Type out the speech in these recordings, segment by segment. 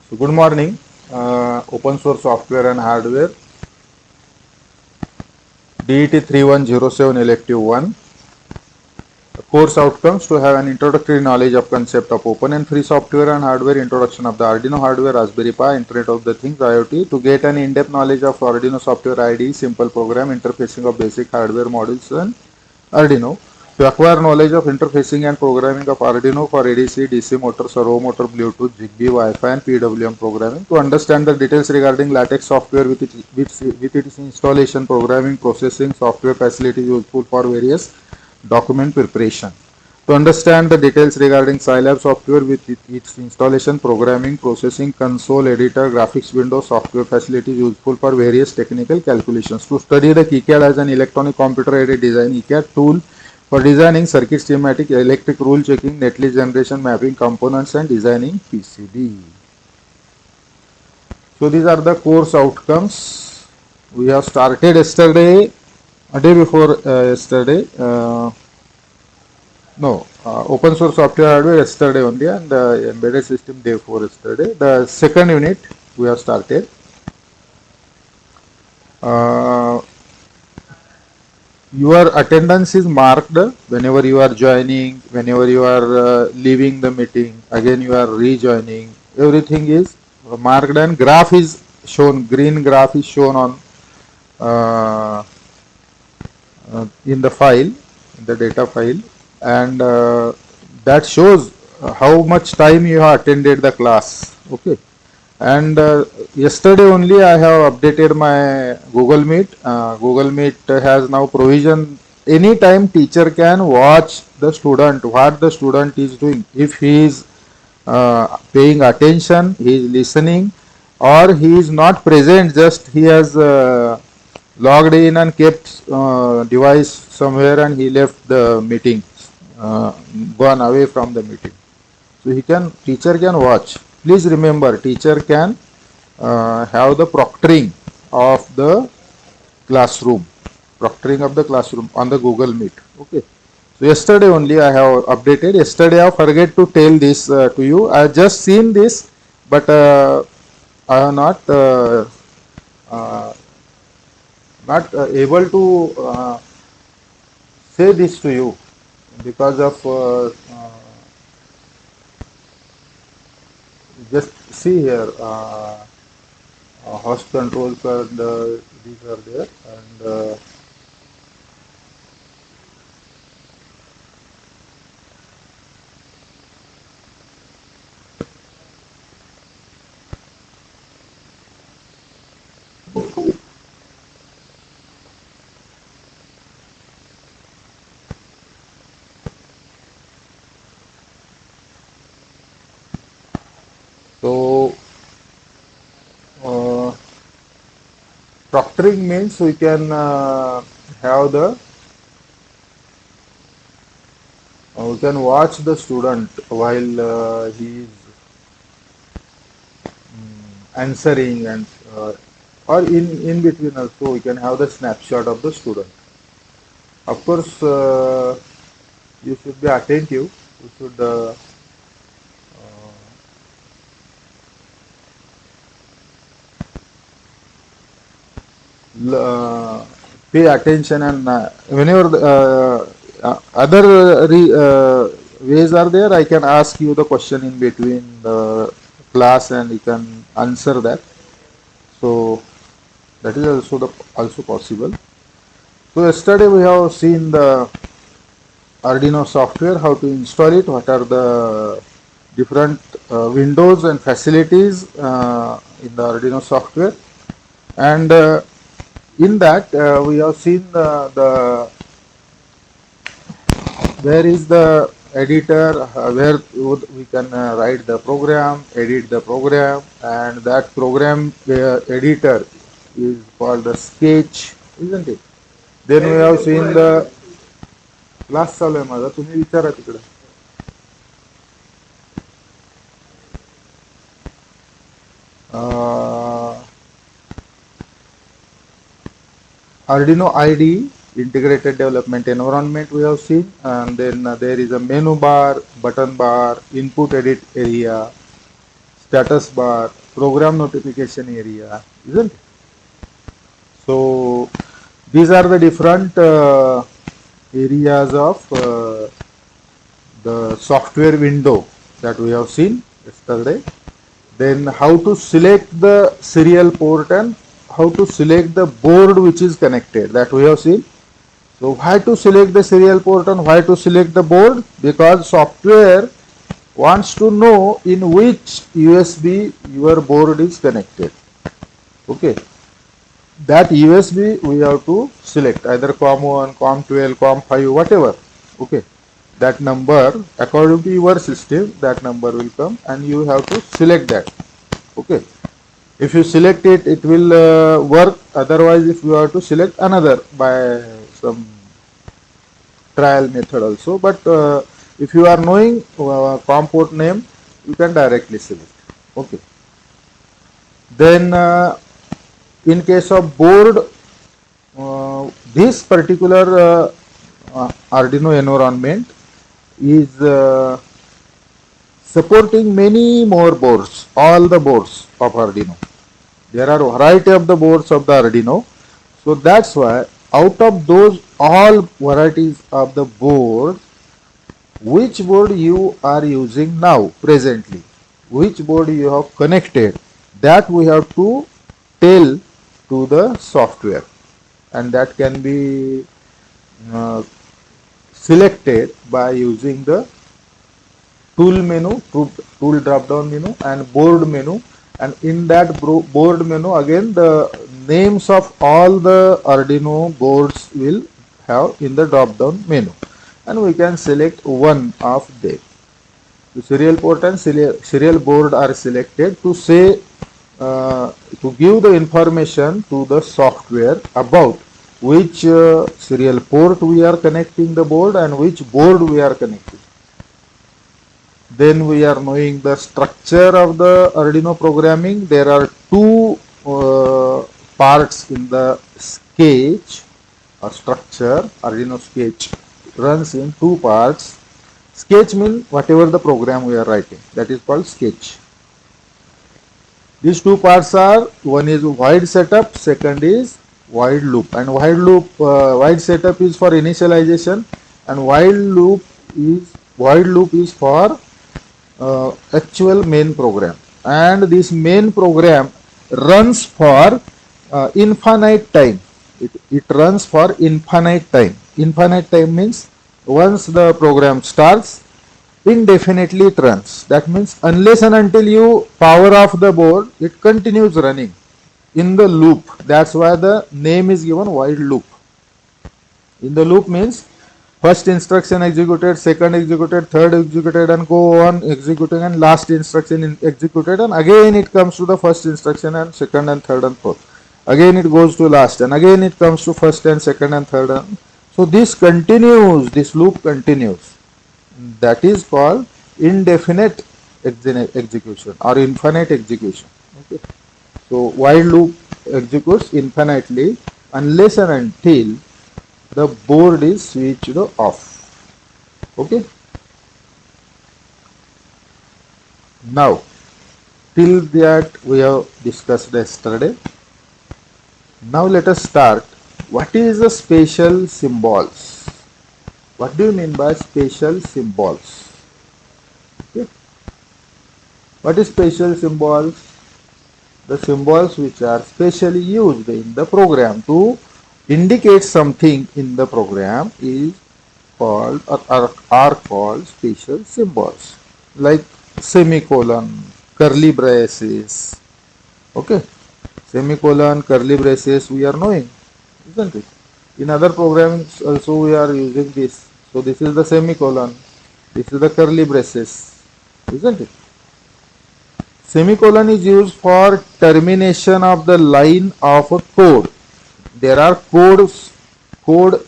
So good morning, open source software and hardware, DET 3107 elective 1. Course outcomes: to have an introductory knowledge of concept of open and free software and hardware, introduction of the Arduino hardware, Raspberry Pi, Internet of the Things, IoT, to get an in-depth knowledge of Arduino software IDE, simple program, interfacing of basic hardware modules and Arduino, to acquire knowledge of interfacing and programming of Arduino for ADC, DC motor, servo motor, Bluetooth, Zigbee, Wi-Fi and PWM programming, to understand the details regarding LaTeX software with its installation, programming, processing, software facilities useful for various document preparation, to understand the details regarding Scilab software with its installation, programming, processing, console, editor, graphics window, software facilities useful for various technical calculations, to study the KiCad as an electronic computer-aided design ECAD tool for designing circuit schematic, electric rule checking, netlist generation, mapping components and designing PCB. So these are the course outcomes. We have started yesterday, a day before yesterday. Open source software hardware yesterday only, and embedded system day before yesterday. The second unit we have started. Your attendance is marked whenever you are joining, whenever you are leaving the meeting, again you are rejoining. Everything is marked and graph is shown, green graph is shown on in the file, in the data file, and that shows how much time you have attended the class. Okay. And yesterday only I have updated my Google Meet. Google Meet has now provision anytime teacher can watch the student, what the student is doing. If he is paying attention, he is listening, or he is not present, just he has logged in and kept device somewhere and he left the meeting, gone away from the meeting. So teacher can watch. Please remember, teacher can have the proctoring of the classroom, on the Google Meet. Okay. So yesterday only I have updated. Yesterday I forget to tell this to you. I have just seen this, but I have not able to say this to you because of just see here, host controls and these are there, and so proctoring means we can have the we can watch the student while he is answering, and or in between also we can have the snapshot of the student. Of course, you should be attentive. You should pay attention, and whenever other ways are there, I can ask you the question in between the class and you can answer that. So that is also possible. So yesterday we have seen the Arduino software, how to install it, what are the different windows and facilities in the Arduino software, and in that we have seen where is the editor, where we can write the program, edit the program, and that program editor is called the sketch, isn't it? Then we have seen the class चालू आहे माझा, तुम्ही विचारा तिकडे. Arduino IDE, integrated development environment we have seen, and then there is a menu bar, button bar, input edit area, status bar, program notification area, isn't it? So these are the different areas of the software window that we have seen yesterday. Then how to select the serial port and how to select the board which is connected, that we have seen. So why to select the serial port and why to select the board? Because software wants to know in which USB your board is connected. Okay. That USB we have to select either COM1, COM12, COM5, whatever. Okay. That number according to your system, that number will come and you have to select that. Okay. If you select it, it will work. Otherwise, if you have to select another by some trial method also. But if you are knowing COM port name, you can directly select. Okay. Then in case of board, this particular Arduino environment is supporting many more boards, all the boards of Arduino. There are a variety of the boards of the Arduino. So that's why out of those all varieties of the board, which board you are using now presently, which board you have connected, that we have to tell to the software, and that can be uh, selected by using the tool menu, tool drop down menu and board menu, and in that board menu again the names of all the Arduino boards will have in the drop down menu, and we can select one of them. The serial port and serial board are selected to say to give the information to the software about which serial port we are connecting the board and which board we are connecting. Then we are knowing the structure of the Arduino programming. There are two parts in the sketch or structure. Arduino sketch runs in two parts. Sketch means whatever the program we are writing, that is called sketch. These two parts are, one is void setup, second is void loop. And void setup is for initialization, and void loop is for actual main program. And this main program runs for infinite time. It runs for infinite time. Infinite time means once the program starts, indefinitely it runs. That means unless and until you power off the board, it continues running in the loop. That's why the name is given while loop. In the loop means first instruction executed, second executed, third executed, and go on executing, and last instruction executed, and again it comes to the first instruction and second and third and fourth. Again it goes to last, and again it comes to first and second and third. And so this continues, this loop continues. That is called indefinite execution or infinite execution. Okay. So while loop executes infinitely unless and until the board is switched off. Okay. Now, till that we have discussed yesterday. Now let us start. What is the special symbols? What do you mean by special symbols? Okay. What is special symbols? The symbols which are specially used in the program to indicate something in the program is called or are called special symbols, like semicolon, curly braces. Okay. Semicolon, curly braces we are knowing, isn't it? In other programs also we are using this. So this is the semicolon, this is the curly braces, isn't it? Semicolon is used for termination of the line of a code. There are code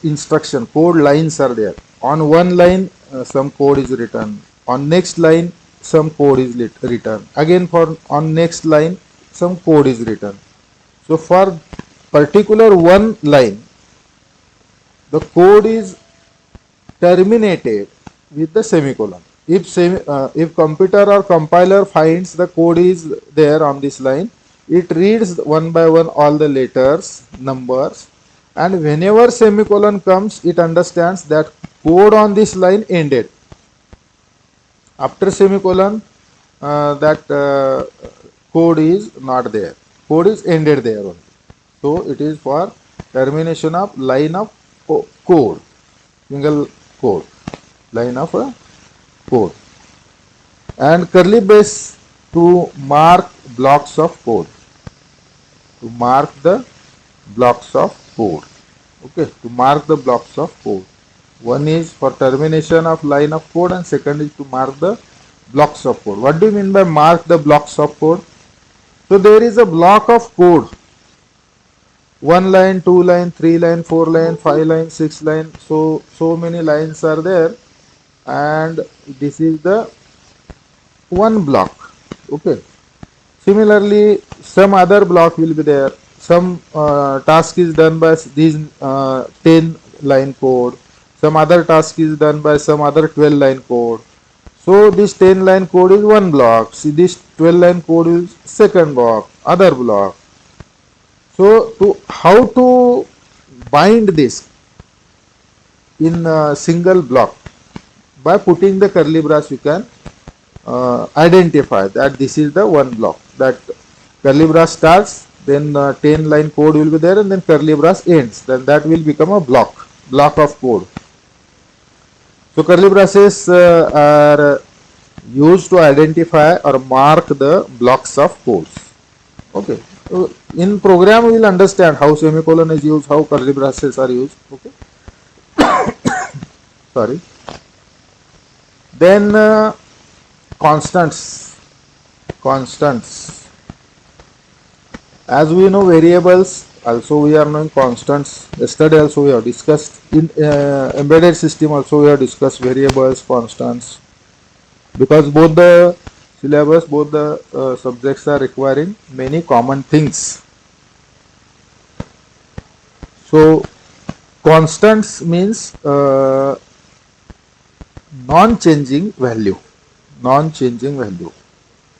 instruction, code lines are there. On one line some code is written, on next line some code is written, again for on next line some code is written. So for particular one line, the code is terminated with the semicolon. if computer or compiler finds the code is there on this line, it reads one by one all the letters, numbers, and whenever semicolon comes, it understands that code on this line ended. After semicolon, that code is not there. Code is ended there only. So it is for termination of line of code, single code, line of a code. And curly brace to mark blocks of code. To mark the blocks of code. Okay, to mark the blocks of code. One is for termination of line of code and second is to mark the blocks of code. What do you mean by mark the blocks of code? So there is a block of code. 1 line, 2 line, 3 line, 4 line, 5 line, 6 line. So many lines are there, and this is the one block. Okay. Similarly, some other block will be there. Some task is done by these 10 line code. Some other task is done by some other 12 line code. So this 10 line code is one block. See, this 12 line code is second block, other block. So how to bind this in a single block? By putting the curly brace, you can identify that this is the one block. That curly brace starts, then 10 line code will be there, and then curly brace ends. Then that will become a block of code. So curly braces are used to identify or mark the blocks of codes. Okay. So in program we will understand how semicolon is used, how curly braces are used. Okay. Sorry. Then constants. As we know variables, also we are knowing constants. Yesterday also we have discussed. In embedded system also we have discussed variables, constants. Because both the syllabus, both the subjects are requiring many common things. So constants means non-changing value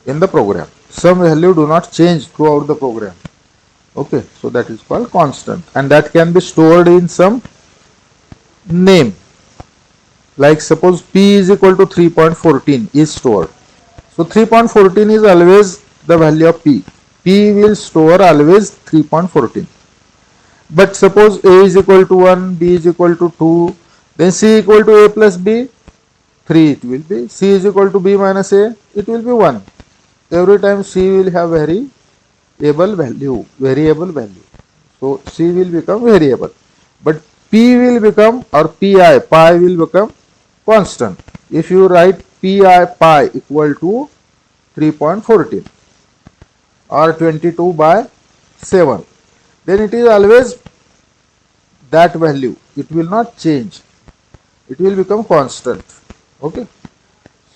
in the program. Some value do not change throughout the program. Okay, so that is called constant, and that can be stored in some name. Like suppose p is equal to 3.14 is stored. So 3.14 is always the value of p. P will store always 3.14. But suppose a is equal to 1, b is equal to 2, then c equal to a plus b, 3 it will be. C is equal to b minus a, it will be 1. Every time c will have variable value. So c will become variable. But p will become, or pi will become constant. If you write pi equal to 3.14 or 22 by 7, then it is always that value. It will not change. It will become constant. Okay.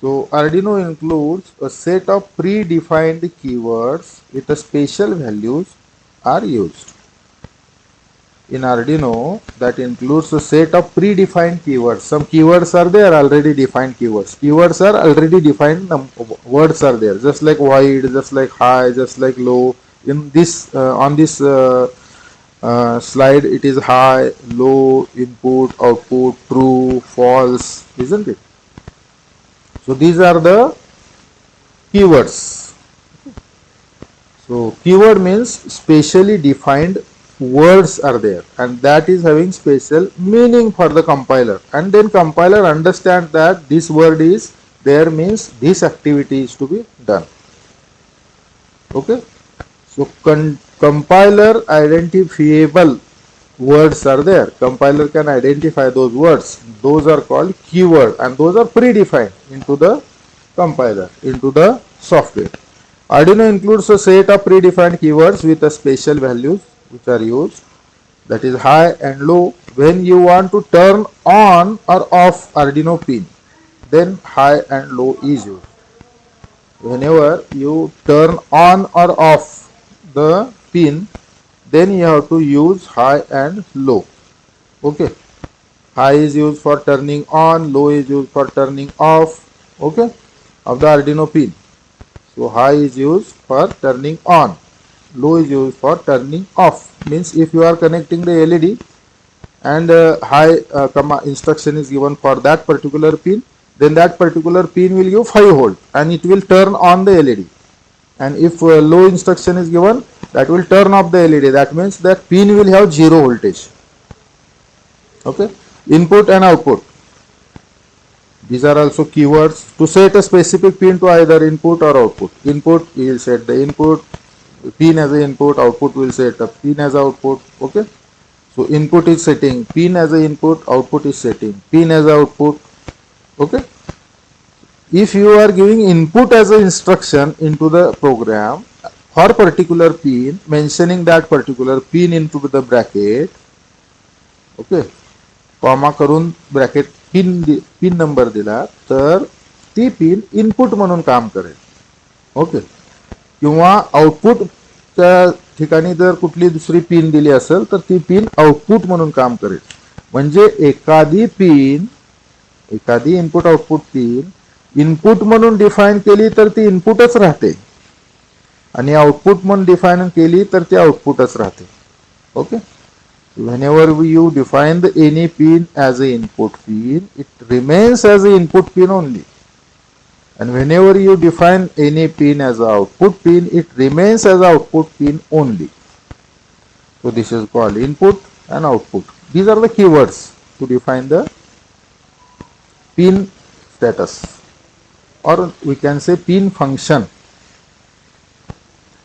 So Arduino includes a set of predefined keywords with a special values are used. In Arduino, that includes a set of predefined keywords. Some keywords are there, already defined keywords. Keywords are already defined, words are there, just like wide, just like high, just like low. In this, on this slide, it is high, low, input, output, true, false, isn't it? So these are the keywords. So keyword means specially defined words are there, and that is having special meaning for the compiler, and then compiler understands that this word is there means this activity is to be done. Okay. So compiler identifiable words are there. Compiler can identify those words. Those are called keyword, and those are predefined into the compiler, into the software. Arduino includes a set of predefined keywords with a special values which are used, that is high and low. When you want to turn on or off Arduino pin, then high and low is used. Whenever you turn on or off the pin, then you have to use high and low. Okay. High is used for turning on, low is used for turning off. okay, of the Arduino pin. So high is used for turning on, low is used for turning off. Means if you are connecting the LED and high instruction is given for that particular pin, then that particular pin will give 5 volt and it will turn on the LED. And if low instruction is given, that will turn off the LED. That means that pin will have 0 voltage. Okay, input and output. These are also keywords. To set a specific pin to either input or output. Input, we will set the input, pin as a input, output will set a pin as output. Okay. So input is setting, pin as a input, output is setting, pin as a output. Okay. If you are giving input as an instruction into the program for particular pin, mentioning that particular pin into the bracket, okay, comma करून bracket pin number दिला तर ती pin input म्हणून काम करेल. Okay, किंवा आउटपुटच्या ठिकाणी जर कुठली दुसरी पिन दिली असेल तर ती पिन आउटपुट म्हणून काम करेल. म्हणजे एखादी पिन, एखादी इनपुट आउटपुट पिन इनपुट म्हणून डिफाइन केली तर ती इनपुटच राहते आणि आउटपुट म्हणून डिफाइन केली तर ती आउटपुटच राहते. Okay, whenever you define the any pin as a input pin, it remains as a input pin only, and whenever you define any pin as a output pin, it remains as a output pin only. So this is called input and output. These are the keywords to define the pin status, or we can say pin function.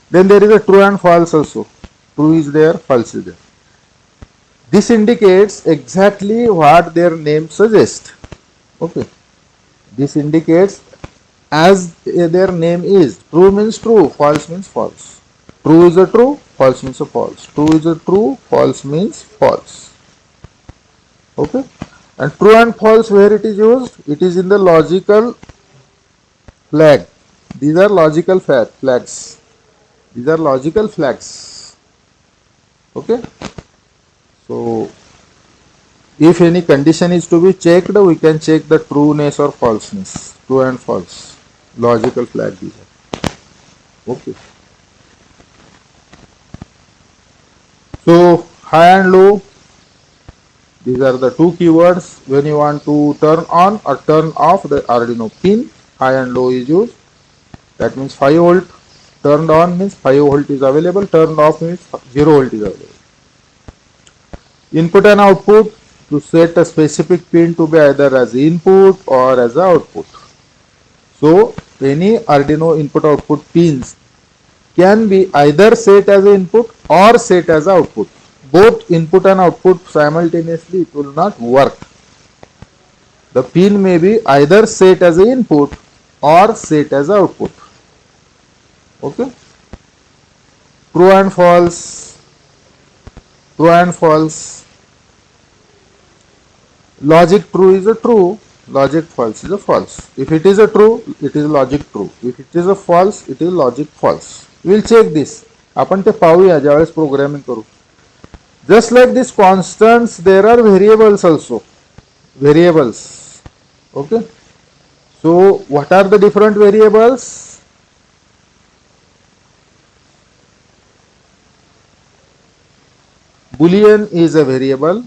Then there is a true and false also. True is there, false is there. This indicates exactly what their name suggests. Okay, this indicates as their name is. True means true, false means false. True is a true, false means a false. True is a true, false means false. Okay, and true and false, where it is used? It is in the logical flag. These are logical flags. These are logical flags. Okay. So if any condition is to be checked, we can check the trueness or falseness. True and false. Logical flag these are. Okay. So high and low, these are the two keywords when you want to turn on or turn off the Arduino pin. High and low is used. That means 5 volt. Turned on means 5 volt is available. Turned off means 0 volt is available. Input and output, to set a specific pin to be either as input or as output. So any Arduino input output pins can be either set as input or set as output. Both input and output simultaneously, it will not work. The pin may be either set as input or set as output. Okay. True and false. True and false. Logic true is a true, logic false is a false. If it is a true, it is logic true. If it is a false, it is logic false. We will check this. आपण ते पाहूया ज्यावेळेस programming करू. Just like this constants, there are variables also. Variables. Okay. So what are the different variables? Boolean is a variable.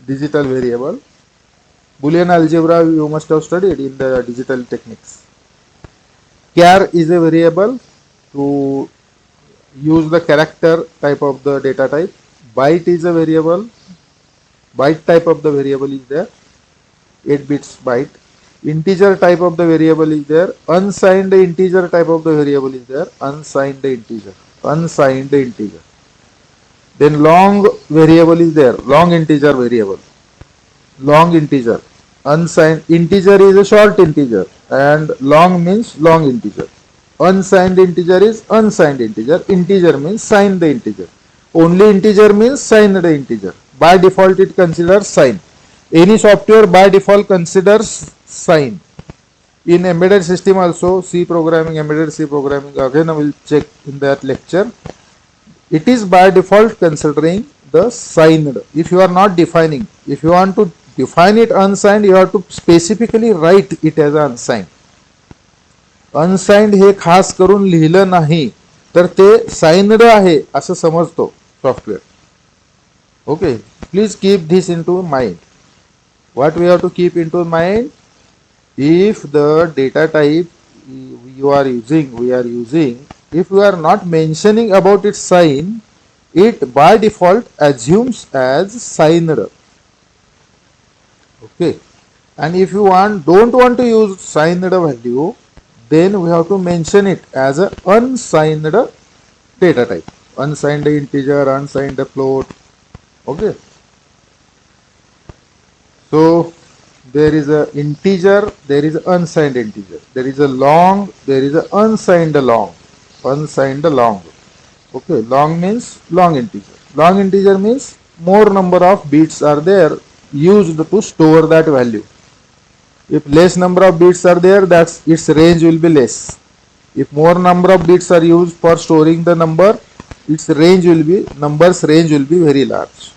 Digital variable. Boolean algebra you must have studied in the digital techniques. Char is a variable to use the character type of the data type. Byte is a variable. Byte type of the variable is there. 8 bits byte. Integer type of the variable is there. Unsigned integer type of the variable is there. Unsigned integer. Unsigned integer. Then long variable is there, long integer variable, long integer. Unsigned integer is a short integer and long means long integer. Unsigned integer is unsigned integer. Integer means sign the integer. Only integer means sign the integer. By default it considers sign. Any software by default considers sign. In embedded system also, C programming, embedded C programming, again I will check in that lecture. It is by default considering the signed. If you are not defining, if you want to define it unsigned, you have to specifically write it as unsigned. Unsigned हे खास करून लिहिलं नाही तर ते signed आहे असं समजतो software. Okay, please keep this in to mind. What we have to keep in to mind, if the data type you are using, we are using, if we are not mentioning about its sign, it by default assumes as signed. Okay, and if you don't want to use signed value, then we have to mention it as a unsigned data type, unsigned integer, unsigned float. Okay, so there is a integer, there is a unsigned integer, there is a long, there is a unsigned long, unsigned long. Okay, long means long integer. Long integer means more number of bits are there used to store that value. If less number of bits are there, that's its range will be less. If more number of bits are used for storing the number, its range will be, number's range will be very large.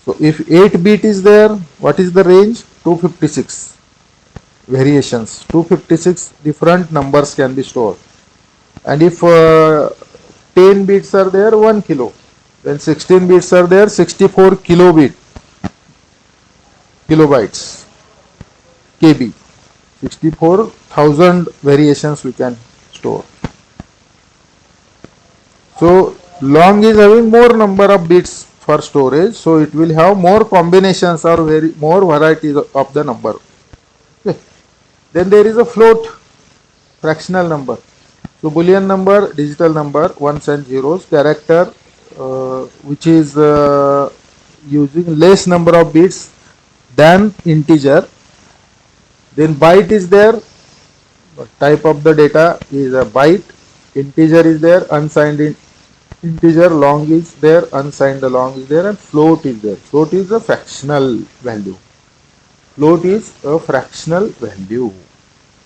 So if 8 bit is there, what is the range? 256 variations, 256 different numbers can be stored. And if 10 bits are there, 1 kilo. Then 16 bits are there, 64 kilobytes, KB. 64,000 variations we can store. So long is having more number of bits for storage, so it will have more combinations or more varieties of the number. Okay. Then there is a float, fractional number. So Boolean number, digital number, ones and zeros, character which is using less number of bits than integer. Then byte is there, type of the data is a byte, integer is there, unsigned integer, long is there, unsigned long is there, and float is there. Float is a fractional value. Float is a fractional value.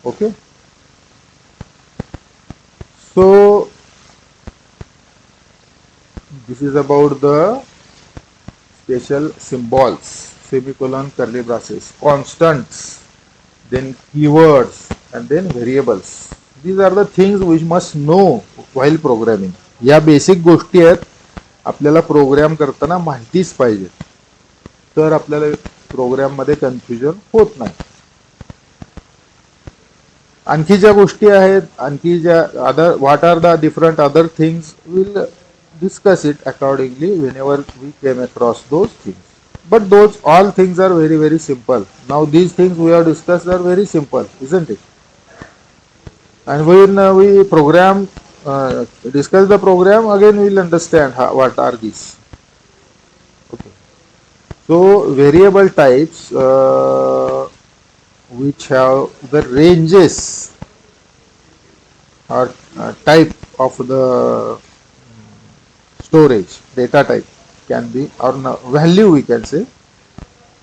Okay. So this is about the special symbols, semicolon, curly braces, constants, then keywords, and then variables. These are the things we must know while programming. या basic गोष्टी आहेत, आपल्याला programme करताना माहितीच पाहिजे, तर आपल्याला programme मध्ये कन्फ्युजन होत नाही. आणखी ज्या गोष्टी आहेत, आणखी ज्या other, what are the different other things, will discuss it accordingly whenever we came across those things. But those all things are very very simple. Now these things we have discussed are very simple, isn't it? And when we program, discuss the program, again we will understand what are these. Okay. So variable types which have the ranges or type of the storage, data type can be, or value we can say,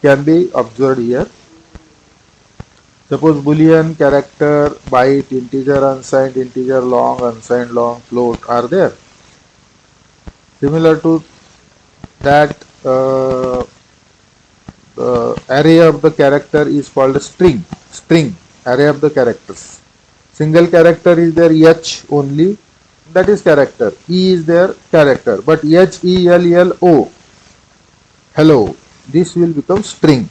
can be observed here. Suppose Boolean, character, byte, integer, unsigned integer, long, unsigned long, float are there. Similar to that, the array of the character is called a string. String, array of the characters. Single character is there, H only, that is character. E is there, character. But HELLO, hello, this will become string.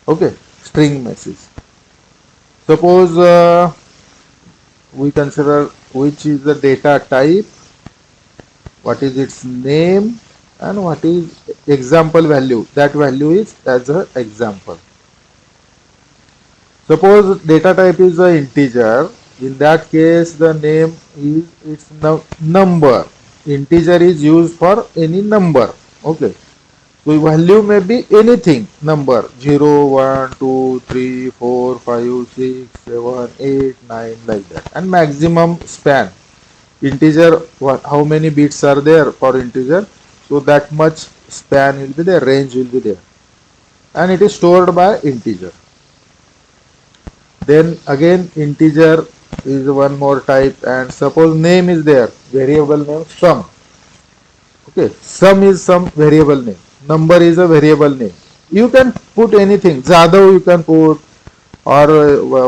Okay, string message. Suppose we consider which is the data type, what is its name, and what is example value. That value is as an example. Suppose data type is an integer. In that case, the name is its number. Integer is used for any number. Okay. So value may be anything, number 0, 1, 2, 3, 4, 5, 6, 7, 8, 9, like that. And maximum span. Integer, how many bits are there for integer? So that much span will be there, range will be there. And it is stored by integer. Then again integer is one more type, and suppose name is there, variable name sum. Okay, sum is some variable name, number is a variable name, You can put anything. Jadhav you can put, or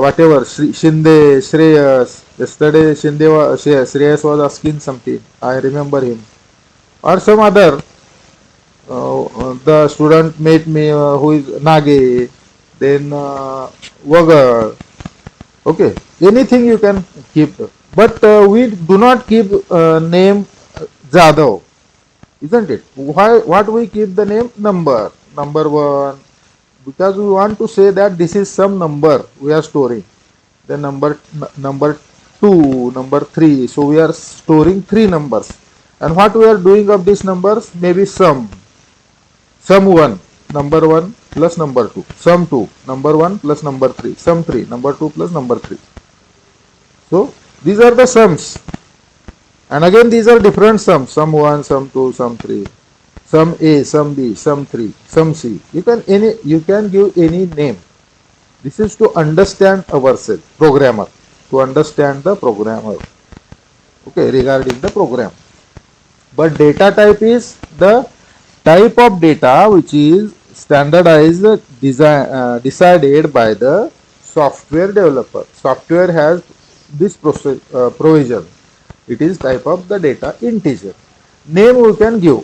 whatever. Shinde, Shreyas. Yesterday Shreyas was asking something. I remember him. Or some other. The student made me who is Nage, then Vagar. Okay, anything you can keep. But we do not keep name Jadhav, isn't it? Why? What we keep the name? Number one, because we want to say that this is some number we are storing. The number two, number three. So we are storing three numbers. And what we are doing of these numbers? Maybe sum 1, number 1 plus number 2, sum 2, number 1 plus number 3, sum 3, number 2 plus number 3. So these are the sums, and again these are different sums, sum 1, sum 2, sum 3, sum A, sum B, sum 3, sum C. You can give any name. This is to understand ourselves, programmer, to understand the programmer, okay, regarding the program. But data type is the type of data which is standardized, decided by the software developer. Software has this provision. It is type of the data integer. Name we can give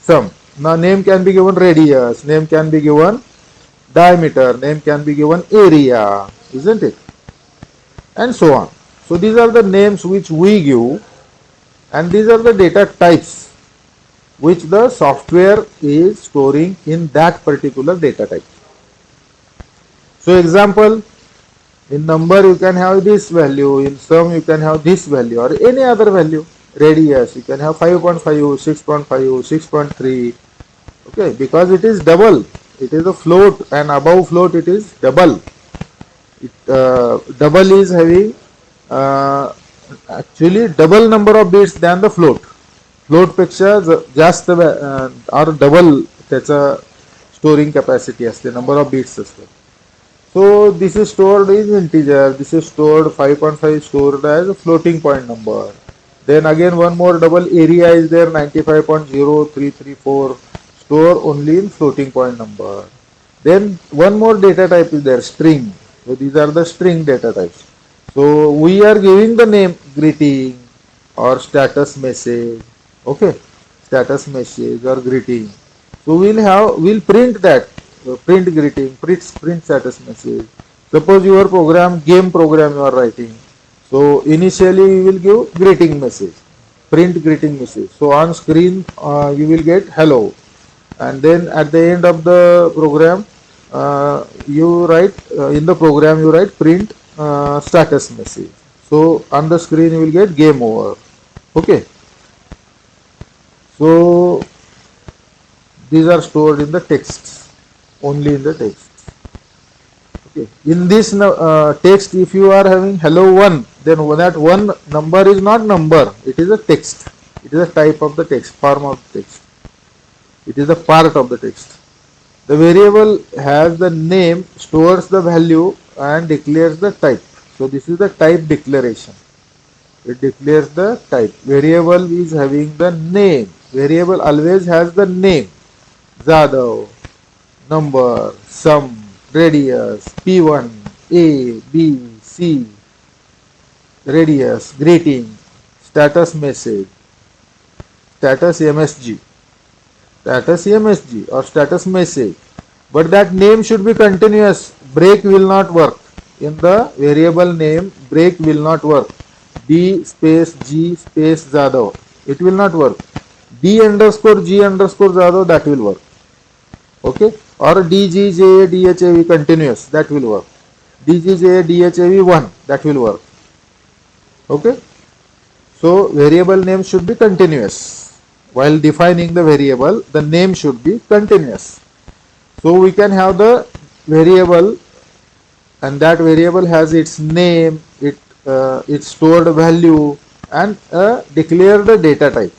some. Now name can be given radius, name can be given diameter, name can be given area, isn't it? And so on. So these are the names which we give, and these are the data types which the software is storing in that particular data type. So example, in number you can have this value, in sum you can have this value or any other value. Radius you can have 5.5, 6.5, 6.3, okay, because it is double. It is a float, and above float it is double. Double is having actually double number of bits than the float. Float पेक्षा जास्त और double त्याचा storing capacity असते, number of beats असते. So this is stored in integer, this is stored 5.5 stored as a floating point number. Then again one more double area is there, 95.0334, store only in floating point number. Then one more data type is there, string. So these are the string data types. So we are giving the name greeting or status message. Okay, status message or greeting. So we'll print that, print greeting, print status message. Suppose your game program you are writing. So initially you will give greeting message, print greeting message. So on screen you will get hello, and then at the end of the program you write in the program you write print status message. So on the screen you will get game over. Okay. So these are stored in the text, only in the text. Okay. In this text, if you are having hello 1, then that one number is not number, it is a text. It is a type of the text, form of the text. It is a part of the text. The variable has the name, stores the value and declares the type. So this is the type declaration. It declares the type. Variable is having the name. Variable always has the name. Jadhav, number, sum, radius, P1, A, B, C, radius, greeting, status message, status MSG, or status message. But that name should be continuous. Break will not work. In the variable name, break will not work. D space G space Jadhav, it will not work. D underscore G underscore Jadhav, that will work. Okay. Or DGJA DHAV continuous, that will work. DGJA DHAV 1, that will work. Okay. So variable name should be continuous. While defining the variable, the name should be continuous. So we can have the variable, and that variable has its name, its stored value, and a declared data type.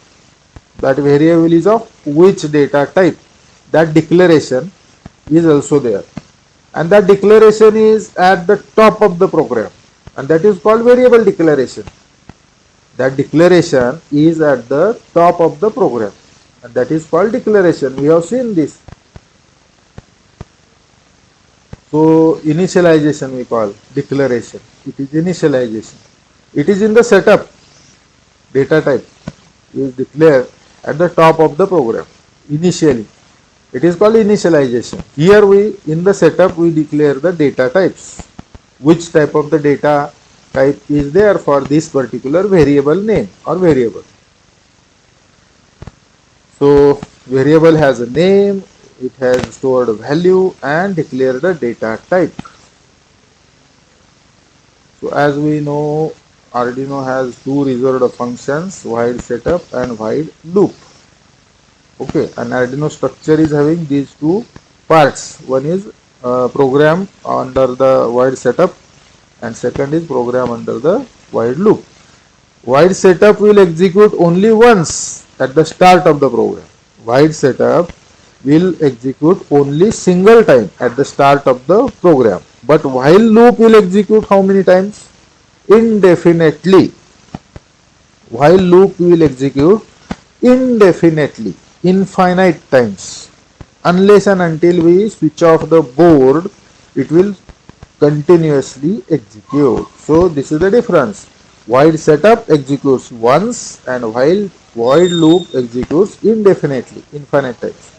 That variable is of which data type. That declaration is also there, and that declaration is at the top of the program, and that is called variable declaration. That declaration is at the top of the program, and that is called declaration. We have seen this. So initialization we call declaration. It is initialization. It is in the setup. Data type is declared at the top of the program initially. It is called initialization. Here we, in the setup, we declare the data types. Which type of the data type is there for this particular variable name or variable. So variable has a name, it has stored a value and declared a data type. So as we know, Arduino has two reserved functions, while setup and while loop. Okay, an Arduino structure is having these two parts. One is program under the while setup and second is program under the while loop. While setup will execute only once at the start of the program. While setup will execute only single time at the start of the program. But while loop will execute how many times? Indefinitely. While loop will execute indefinitely, infinite times. Unless and until we switch off the board, it will continuously execute. So this is the difference. While setup executes once and while loop executes indefinitely, infinite times.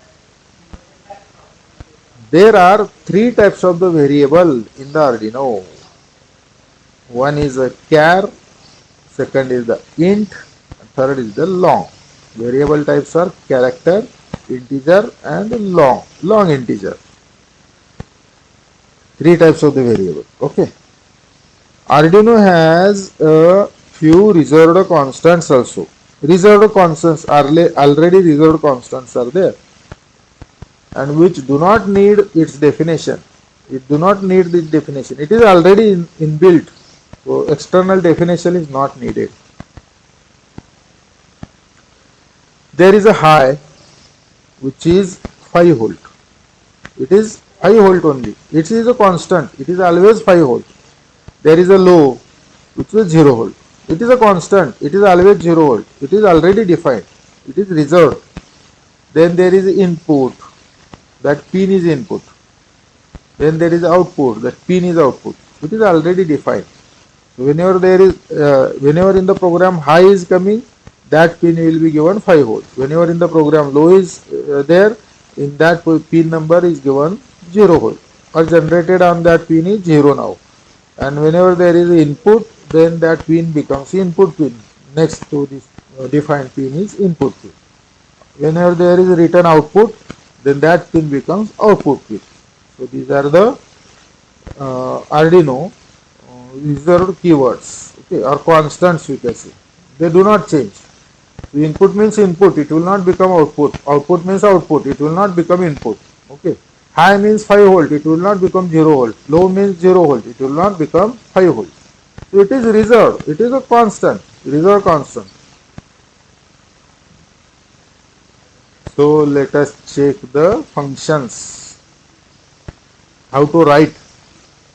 There are three types of the variable in the Arduino. One is a char, second is the int, third is the long. Variable types are character, integer and long integer. Three types of the variable. Okay. Arduino has a few reserved constants also. Reserved constants are already reserved constants are there and which do not need its definition. It do not need this definition. It is already inbuilt. So external definition is not needed. There is a high which is 5 volt. It is 5 volt only. It is a constant. It is always 5 volt. There is a low which is 0 volt. It is a constant. It is always 0 volt. It is already defined. It is reserved. Then there is input. That pin is input. Then there is output. That pin is output. It is already defined. So whenever there is, whenever in the program high is coming, that pin will be given 5 volts. Whenever in the program low is there, in that pin number is given 0 volt or generated on that pin is 0 now. And whenever there is input, then that pin becomes input pin. Next to this defined pin is input pin. Whenever there is written output, then that pin becomes output pin. So these are the Arduino reserved keywords, okay, or constants we can say. They do not change. So input means input, it will not become output. Output means output, it will not become input. Okay. High means 5 volt, it will not become 0 volt. Low means 0 volt, it will not become 5 volt. So it is reserved, it is a constant, reserved constant. So let us check the functions. How to write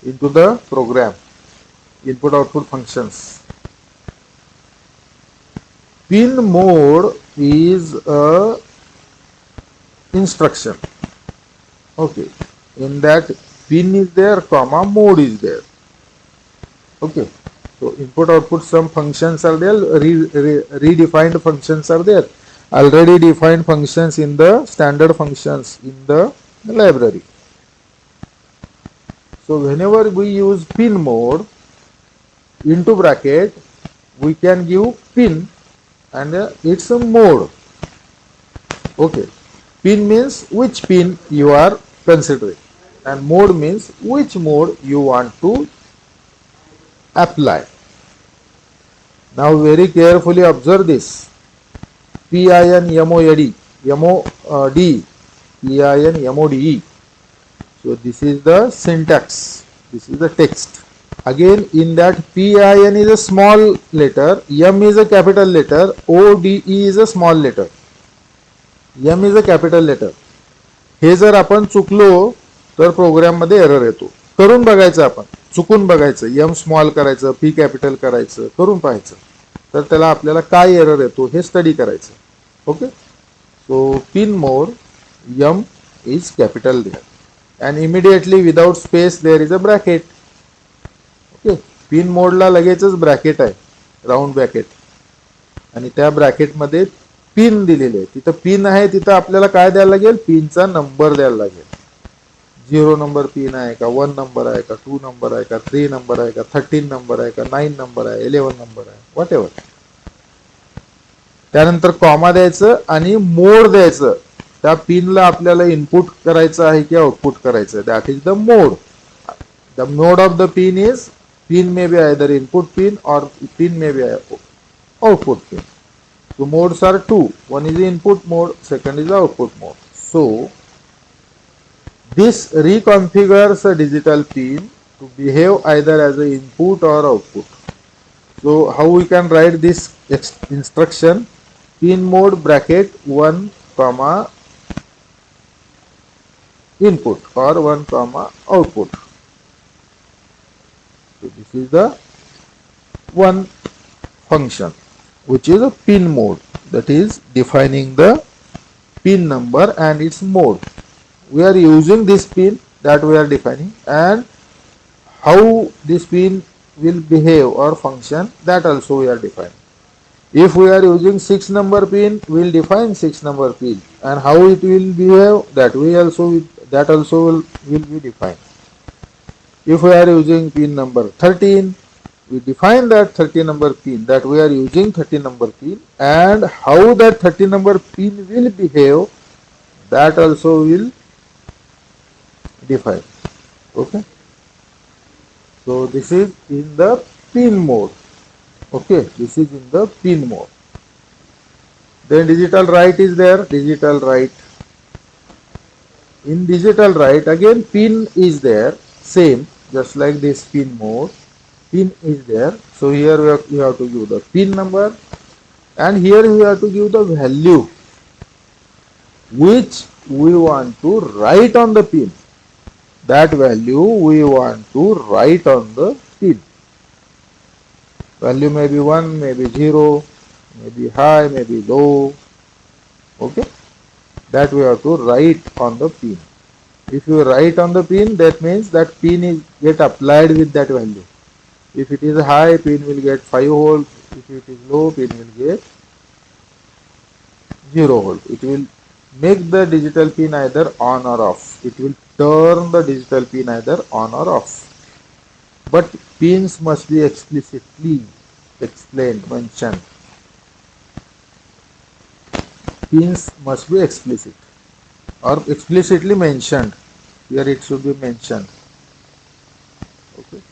into the program. Input output functions. Pin mode is a instruction. Okay. In that pin is there, comma mode is there. Okay. So input output some functions are there, redefined functions are there. Already defined functions in the standard functions in the library. So whenever we use pin mode, into bracket we can give pin and it's a mode. Okay. Pin means which pin you are considering and mode means which mode you want to apply. Now very carefully observe this. PIN-MOD, PIN-MODE. So this is the syntax. This is the text. Again in that PIN is a small letter, M is a capital letter, ODE is a small letter. M is a capital letter. हे जर आपण चुकलो तर programme मध्ये error येतो. करून बघायचं आपण. चुकून बघायचं. M स्मॉल करायचं, P कॅपिटल करायचं, करून पाहायचं. तर त्याला आपल्याला काय एरर येतो हे स्टडी करायचं. Okay. So pin mode M is capital there. and immediately without space there is a bracket. Okay, pin मोडला लगेचच ब्रॅकेट आहे, राऊंड ब्रॅकेट, आणि त्या ब्रॅकेटमध्ये पिन दिलेले आहे. तिथं पिन आहे, तिथं आपल्याला काय द्यायला लागेल, पिनचा नंबर द्यायला लागेल. 0 नंबर पिन आहे का, 1 नंबर आहे का, 2 नंबर आहे का, 3 नंबर आहे का, 13 नंबर आहे का, 9 नंबर आहे, 11 नंबर आहे, वॉट एव्हर. त्यानंतर कॉमा द्यायचं आणि मोड द्यायचं. त्या पिनला आपल्याला इनपुट करायचं आहे की आउटपुट करायचं, that is the mode. The mode of the pin is, pin may be either input pin or pin may be output pin. So modes are two. One is the input mode, second is the output mode. So this reconfigures a digital pin to behave either as an input or output. So how we can write this instruction? Pin mode bracket 1 comma input or 1 comma output. So this is the one function which is a pin mode, that is defining the pin number and its mode. We are using this pin that we are defining, and how this pin will behave or function, that also we are defining. If we are using 6 number pin, we will define 6 number pin, and how it will behave, that also will be defined. If we are using pin number 13, we define that 30 number pin, that we are using 30 number pin, and how that 30 number pin will behave, that also will define. Okay, so this is in the pin mode. Okay, this is in the pin mode. Then digital write is there. Digital write, in digital write again pin is there, same just like this pin mode. Pin is there, so here we have to give the pin number, and here we have to give the value which we want to write on the pin. That value we want to write on the pin. Value may be 1, may be 0, may be high, may be low. Okay, that we have to write on the pin. If you write on the pin, that means that pin is get applied with that value. If it is high, pin will get 5 volt. If it is low, pin will get 0 volt. It will make the digital pin either on or off. It will turn the digital pin either on or off. But pins must be explicitly explained, mentioned. Pins must be explicit or explicitly mentioned. Here it should be mentioned. Okay.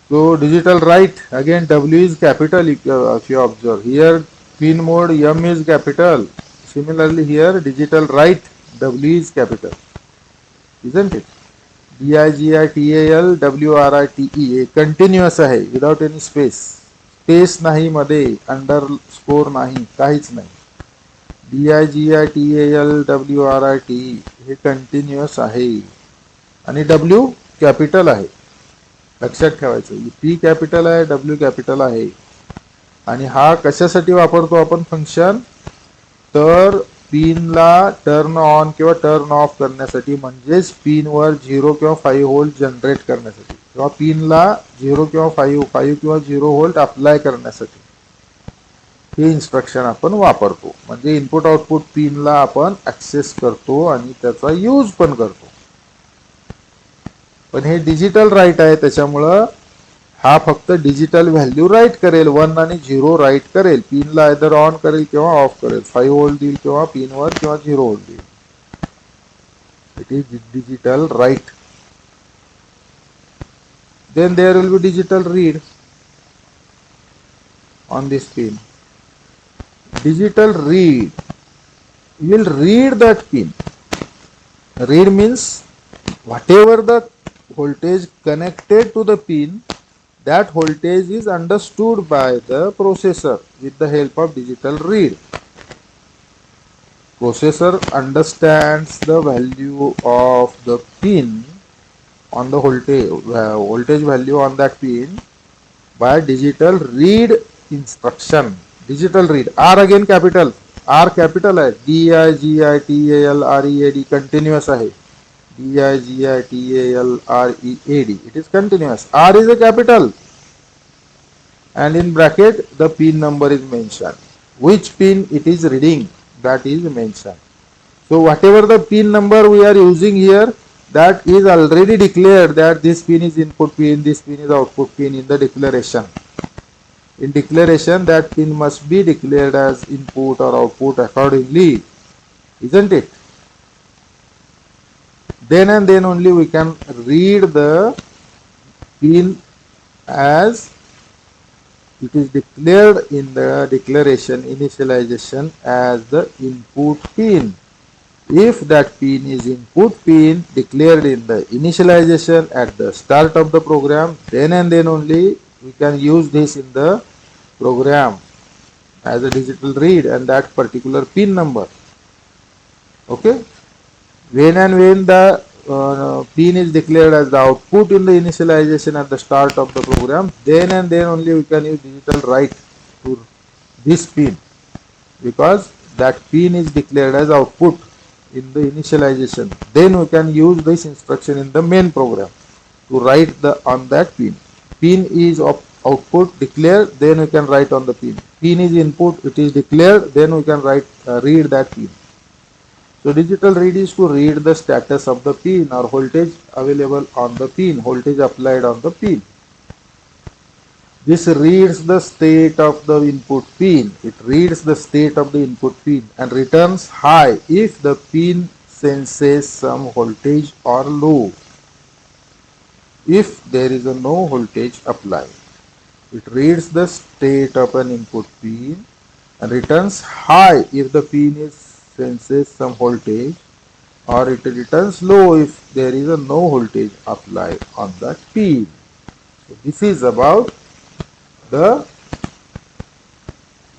So digital write, again W is capital. If you observe here, pin mode M is capital. Similarly here digital write, W is capital, isn't it? DIGITAL WRITE continuous आहे, without any space. Space नाही मध्ये, underscore नाही, काहीच नाही. DIGITAL WRITE हे continuous आहे, आणि W capital आहे. लक्षात ठेवायचं, पी कॅपिटल आहे, डब्ल्यू कॅपिटल आहे. आणि हा कशासाठी वापरतो आपण फंक्शन, तर पिनला टर्न ऑन किंवा टर्न ऑफ करण्यासाठी, म्हणजेच पिनवर 0 किंवा 5 व्होल्ट जनरेट करण्यासाठी, किंवा पिनला 0 किंवा 5 किंवा 0 व्होल्ट अप्लाय करण्यासाठी हे इन्स्ट्रक्शन आपण वापरतो. म्हणजे इनपुट आउटपुट पिनला आपण ऍक्सेस करतो आणि त्याचा यूज पण करतो. पण हे डिजिटल राईट आहे, त्याच्यामुळं हा फक्त डिजिटल व्हॅल्यू राईट करेल, 1 आणि 0 राईट करेल. पिनला आयदर ऑन करेल किंवा ऑफ करेल, 5 व्होल्ट देईल किंवा पिनवर किंवा 0 व्होल्ट देईल. It is digital right. Then there will be digital read on this pin. Digital read will read that pin. Read means whatever the voltage connected to the pin, that voltage is understood by the processor with the help of digital read. Processor understands the value of the pin on the voltage value on that pin by digital read instruction. Digital read, R again capital, R capital है, DIGITALREAD continuous है, DIGITALREAD, it is continuous. R is a capital, and in bracket the pin number is mentioned. Which pin it is reading, that is mentioned. So whatever the pin number we are using here, that is already declared that this pin is input pin, this pin is output pin in the declaration. In declaration, that pin must be declared as input or output accordingly, isn't it? Then and then only we can read the pin as it is declared in the declaration initialization as the input pin. If that pin is input pin declared in the initialization at the start of the program, then and then only we can use this in the program as a digital read and that particular pin number. Okay. When and when the pin is declared as the output in the initialization at the start of the program, then and then only we can use digital write to this pin, because that pin is declared as output in the initialization. Then we can use this instruction in the main program to write on that pin. Pin is output declared, then we can write on the pin. Pin is input, it is declared, then we can read that pin. So digital read is to read the status of the pin or voltage available on the pin, voltage applied on the pin. This reads the state of the input pin. It reads the state of the input pin and returns high if the pin senses some voltage or low. If there is a no voltage applied, it reads the state of an input pin and returns high if the pin senses some voltage, or it returns low if there is a no voltage applied on that pin. So this is about the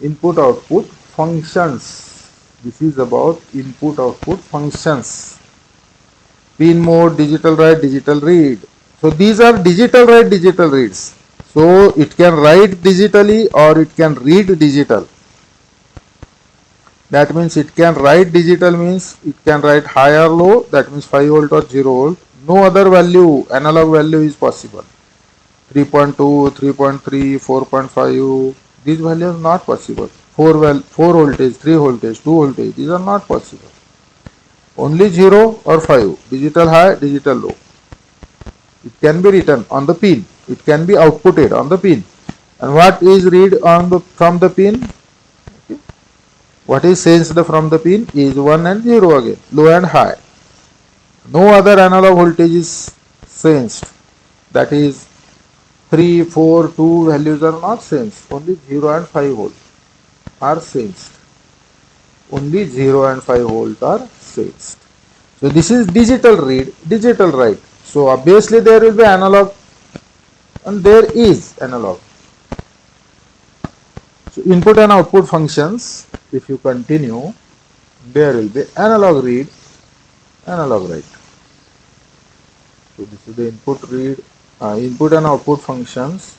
input output functions. This is about input output functions. Pin mode, digital write, digital read. So these are digital write, digital reads. So it can write digitally or it can read digital. That means it can write digital means it can write high or low, that means 5 volt or 0 volt. No other value, analog value is possible. 3.2, 3.3, 4.5, these values are not possible. 4 voltage, 3 voltage, 2 voltage, these are not possible. Only 0 or 5, digital high, digital low. It can be written on the pin, it can be outputted on the pin. And what is read from the pin? What is sensed from the pin is 1 and 0 again, low and high. No other analog voltage is sensed. That is 3, 4, 2 values are not sensed. Only 0 and 5 volt are sensed. Only 0 and 5 volt are sensed. So this is digital read, digital write. So obviously there will be analog and there is analog. So input and output functions, if you continue, there will be analog read, analog write. So this is the input and output functions.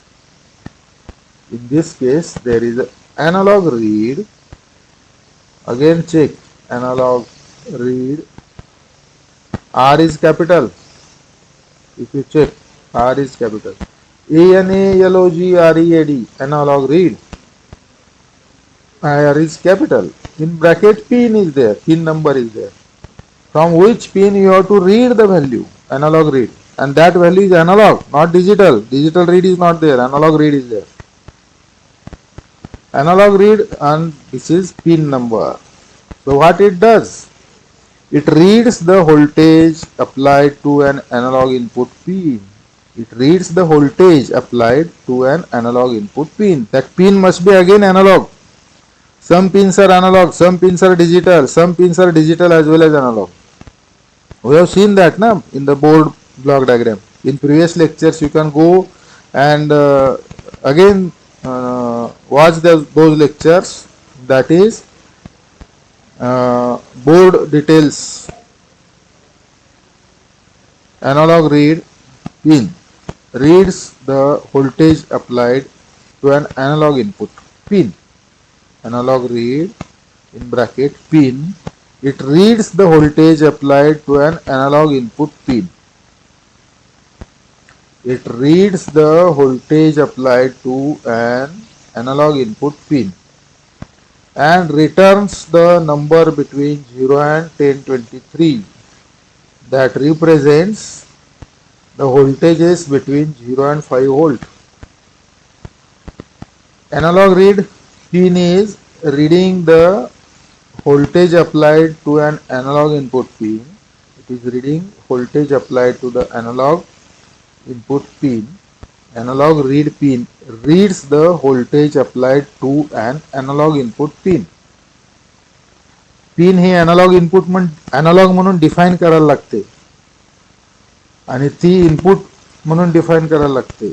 In this case, there is an analog read. Again check, analog read. R is capital. If you check, R is capital. ANALOGREAD, analog read. R is capital. In bracket pin is there, pin number is there. From which pin you have to read the value, analog read. And that value is analog, not digital. Digital read is not there, analog read is there. Analog read, and this is pin number. So what it does? It reads the voltage applied to an analog input pin. It reads the voltage applied to an analog input pin. That pin must be again analog. Some pins are analog, some pins are digital, some pins are digital as well as analog. We have seen that na, in the board block diagram. In previous lectures you can go and again watch those lectures, that is board details. Analog read pin reads the voltage applied to an analog input pin. Analog read in bracket pin, it reads the voltage applied to an analog input pin. It reads the voltage applied to an analog input pin and returns the number between 0 and 1023 that represents the voltages between 0 and 5 volt. Analog read pin is reading the voltage applied to an analog input pin. It is reading voltage applied to the analog input pin. Analog read pin reads the voltage applied to an analog input pin. Pin हे analog input analog म्हणून define करायला लागते आणि ती input म्हणून define करायला लागते.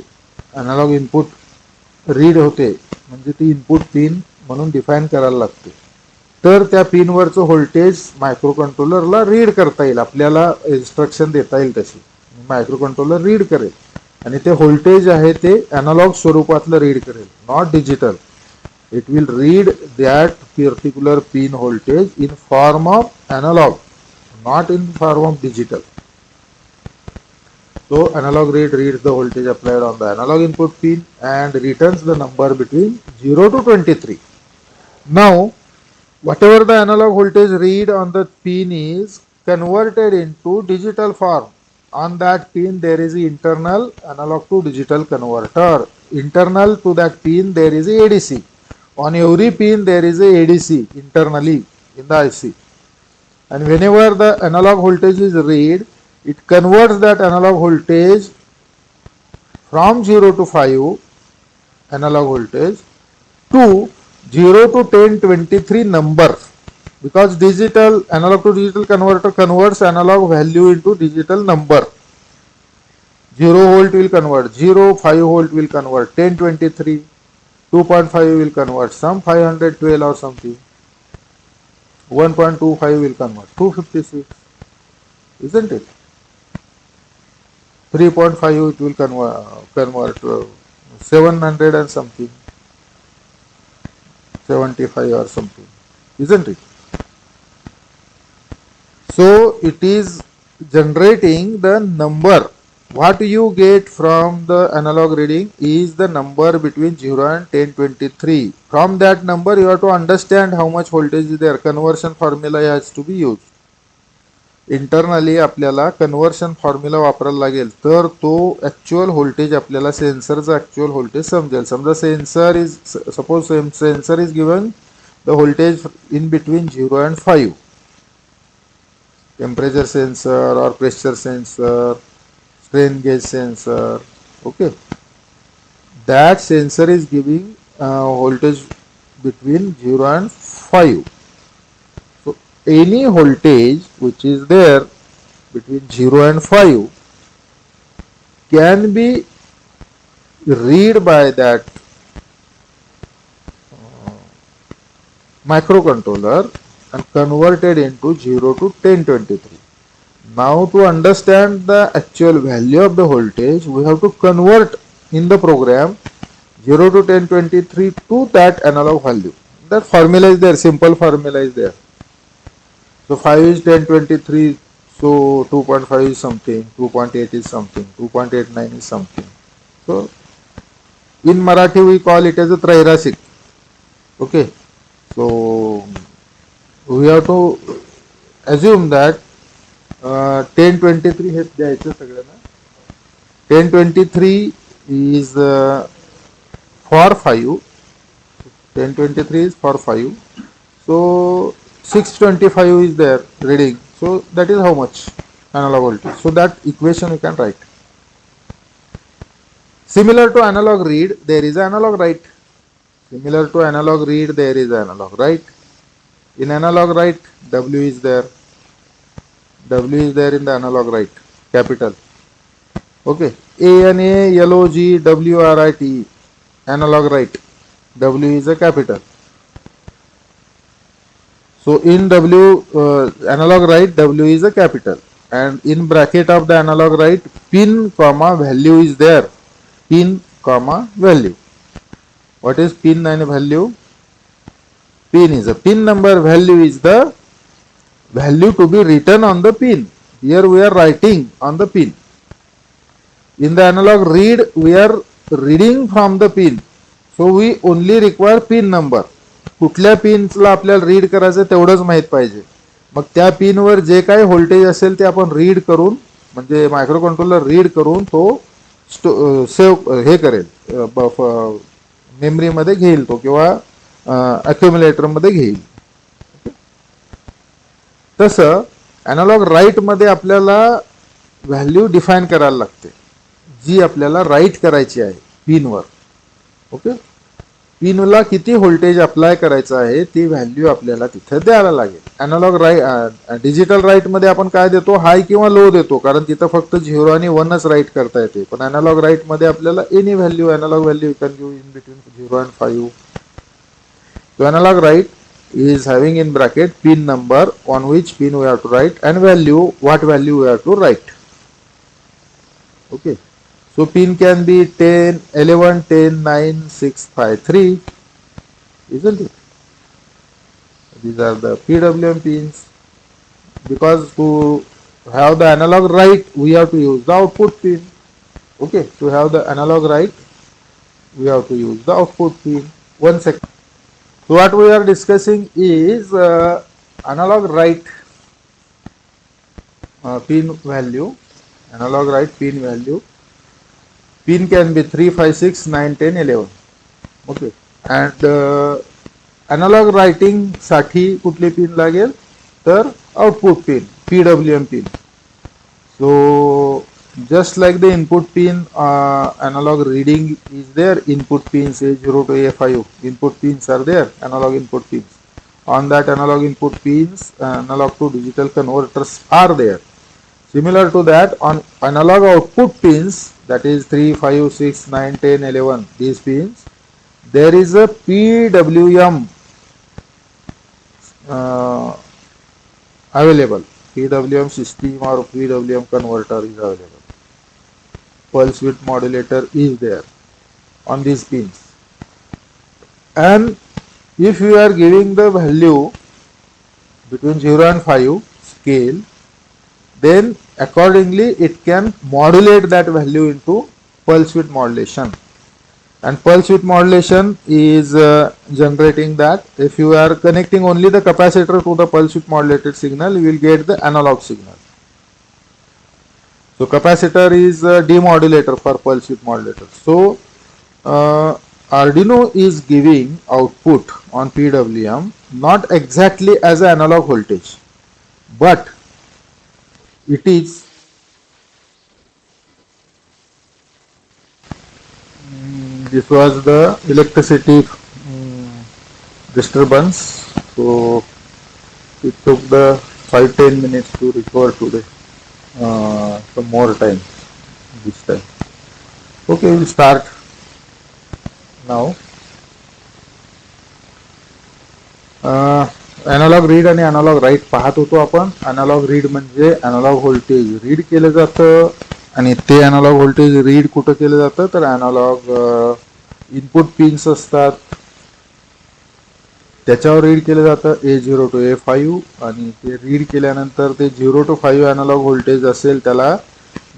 Analogue input read होते म्हणजे ती इनपुट पिन म्हणून डिफाईन करायला लागते. तर त्या पिनवरचं व्होल्टेज मायक्रो कंट्रोलरला रीड करता येईल. आपल्याला इन्स्ट्रक्शन देता येईल तशी. मायक्रो कंट्रोलर रीड करेल आणि ते व्होल्टेज आहे ते अॅनालॉग स्वरूपातलं रीड करेल, not digital. It will read that particular pin voltage in form of analog, not in form of digital. So analog read reads the voltage applied on the analog input pin and returns the number between 0 to 23. Now whatever the analog voltage read on the pin is converted into digital form. On that pin there is the internal analog to digital converter. Internal to that pin there is a ADC. On every pin there is a ADC internally in the IC, and whenever the analog voltage is read, it converts that analog voltage from 0 to 5 analog voltage to 0 to 1023 number, because digital analog to digital converter converts analog value into digital number. 0 volt will convert 0, 5 volt will convert 1023, 2.5 will convert some 512 or something, 1.25 will convert 256, isn't it? 3.5 it will convert 700 and something, 75 or something, isn't it? So it is generating the number. What you get from the analog reading is the number between 0 and 1023. From that number you have to understand how much voltage is there. Conversion formula has to be used. Internally आपल्याला conversion formula वापरायला लागेल तर तो actual voltage आपल्याला सेन्सरचं actual voltage समजेल. समजा sensor is given the voltage in between 0 and 5. Temperature sensor or pressure sensor, strain gauge sensor, okay, that sensor is giving voltage between 0 and 5. So any voltage which is there between 0 and 5 can be read by that microcontroller and converted into 0 to 1023. Now to understand the actual value of the voltage, we have to convert in the program 0 to 1023 to that analog value. That formula is there, simple formula is there. So 5 is 1023, so 2.5 is something, 2.8 is something, 2.89 is something. So in Marathi we call it as a Trairasik. Okay, so we have to assume that 1023 हे द्यायचं सगळ्यांना. 1023 is for 5. 1023 is for 5. So 625 is there reading. So that is how much analog voltage. So that equation you can write. Similar to analog read, there is analog write. Similar to analog read, there is analog write. In analog write, W is there. W is there in the analog write, capital. Okay, ANALOG WRITE, analog write. W is a capital. So in W analog write, W is a capital, and in bracket of the analog write, pin comma value is there. Pin comma value. What is pin and value? pin is a pin number value is the value to be written on the pin. Here we are writing on the pin. In the analog read we are reading from the pin, so we only require pin number. कुठल्या पिनला आपल्याला read करायचं तेवढंच माहित पाहिजे. मग त्या पिनवर जे काही voltage असेल ते आपण रीड करून, म्हणजे मायक्रो कंट्रोलर रीड करून तो सेव्ह हे करेल, मेमरीमध्ये घेईल तो किंवा अक्युम्युलेटरमध्ये घेईल. तसं अॅनालॉग राईटमध्ये आपल्याला व्हॅल्यू डिफाईन करायला लागते, जी आपल्याला राईट करायची आहे पिनवर. ओके, पिनला किती व्होल्टेज अप्लाय करायचं आहे ती व्हॅल्यू आपल्याला तिथे द्यायला लागेल. अॅनालॉग डिजिटल राईटमध्ये आपण काय देतो, हाय किंवा लो देतो, कारण तिथं फक्त 0 आणि 1च राईट करता येते. पण अॅनालॉग राईटमध्ये आपल्याला any value, analog value you can give in between 0 and 5. So analog write is having in bracket pin number on which pin we have to write and value, what value we have to write. Okay, so pin can be 10, 11, 10, 9, 6, 5, 3, isn't it? These are the PWM pins. Because to have the analog write we have to use the output pin. Okay, to have the analog write we have to use the output pin. One second. So what we are discussing is analog write pin value, analog write pin value. Pin can be 3, 5, 6, 9, 10, 11. Okay, and analog writing साठी कुठली pin लागेल तर output pin, PWM pin. So just like the input pin, analog reading is there, input pins A0 to A5 input pins are there, analog input pins. On that analog input pins, analog to digital converters are there. Similar to that, on analog output pins, that is 3, 5, 6, 9, 10, 11, these pins, there is a PWM available. PWM system or PWM converter is available. Pulse width modulator is there on these pins. And if you are giving the value between 0 and 5 scale, then accordingly it can modulate that value into pulse width modulation. And pulse width modulation is generating that if you are connecting only the capacitor to the pulse width modulated signal, you will get the analog signal. So capacitor is a demodulator for pulse width modulator. So Arduino is giving output on PWM not exactly as an analog voltage, but it is this was the electricity disturbance, so it took the 5-10 minutes to recover today. Some more time this time. Okay, we'll start now. Analog read आणि analog write पाहत होतो आपण. Analog read म्हणजे analog voltage read केलं जातं आणि ते analog voltage read कुठं केलं जातं तर analog input pins असतात त्याच्यावर रीड केलं जातं A0 to A5 आणि ते रीड केल्यानंतर ते 0 to 5 अॅनालॉग व्होल्टेज असेल त्याला